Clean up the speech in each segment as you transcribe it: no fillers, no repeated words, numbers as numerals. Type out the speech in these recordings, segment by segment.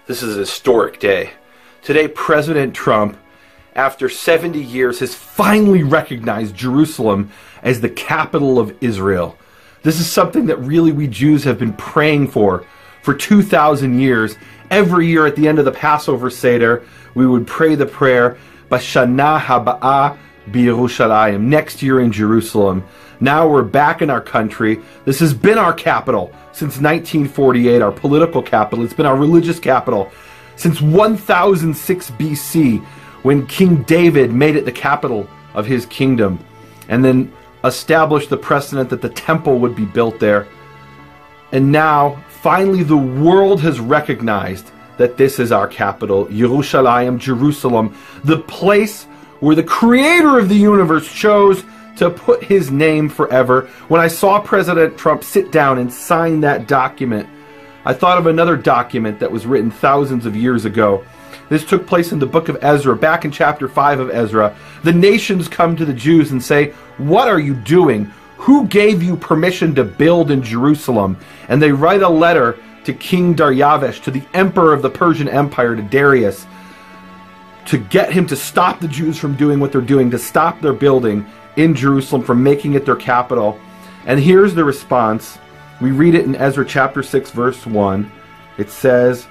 This is a historic day. Today, President Trump, after 70 years, has finally recognized Jerusalem as the capital of Israel. This is something that really we Jews have been praying for 2,000 years. Every year at the end of the Passover Seder, we would pray the prayer, Bashana Haba'ah B'Yerushalayim, next year in Jerusalem. Now we're back in our country. This has been our capital since 1948, our political capital. It's been our religious capital since 1006 BC, when King David made it the capital of his kingdom, and then established the precedent that the temple would be built there. And now, finally, the world has recognized that this is our capital, Yerushalayim, Jerusalem, the place where the creator of the universe chose to put his name forever. When I saw President Trump sit down and sign that document, I thought of another document that was written thousands of years ago. This took place in the book of Ezra, back in chapter 5 of Ezra. The nations come to the Jews and say, "What are you doing? Who gave you permission to build in Jerusalem?" And they write a letter to King Darius, to the emperor of the Persian Empire, to Darius, to get him to stop the Jews from doing what they're doing, to stop their building in Jerusalem, from making it their capital. And here's the response. We read it in Ezra chapter 6, verse 1. It says,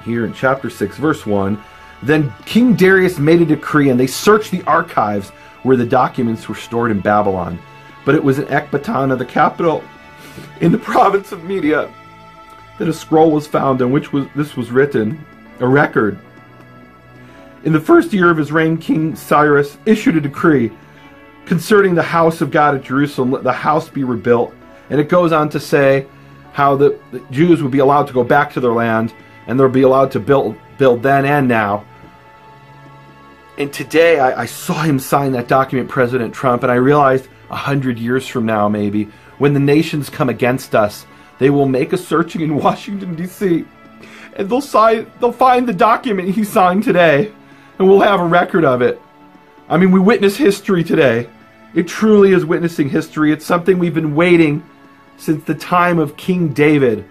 here in chapter 6, verse 1, "Then King Darius made a decree, and they searched the archives where the documents were stored in Babylon. But it was in Ecbatana, the capital, in the province of Media, that a scroll was found in which this was written, a record. In the first year of his reign, King Cyrus issued a decree concerning the house of God at Jerusalem, let the house be rebuilt." And it goes on to say how the Jews would be allowed to go back to their land, and they'll be allowed to build then and now. And today I saw him sign that document, President Trump, and I realized 100 years from now, maybe, when the nations come against us, they will make a searching in Washington, D.C., and they'll find the document he signed today, and we'll have a record of it. I mean, we witness history today. It truly is witnessing history. It's something we've been waiting since the time of King David,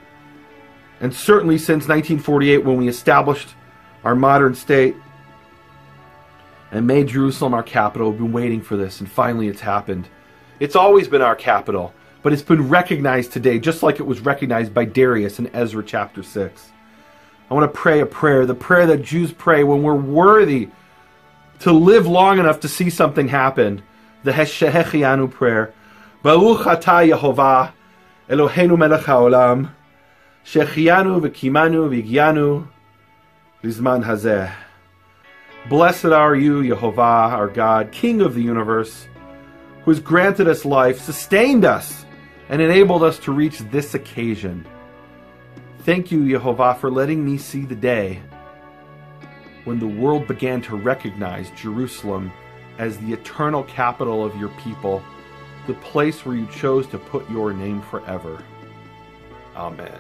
and certainly since 1948, when we established our modern state and made Jerusalem our capital. We've been waiting for this, and finally it's happened. It's always been our capital, but it's been recognized today, just like it was recognized by Darius in Ezra chapter 6. I want to pray a prayer, the prayer that Jews pray when we're worthy to live long enough to see something happen. The Shehechianu prayer. Baruch atah Yehovah, Eloheinu melech haolam, Shechianu v'kimanu v'gianu lizman hazeh. Blessed are you, Yehovah, our God, King of the universe, who has granted us life, sustained us, and enabled us to reach this occasion. Thank you, Yehovah, for letting me see the day when the world began to recognize Jerusalem as the eternal capital of your people, the place where you chose to put your name forever. Amen.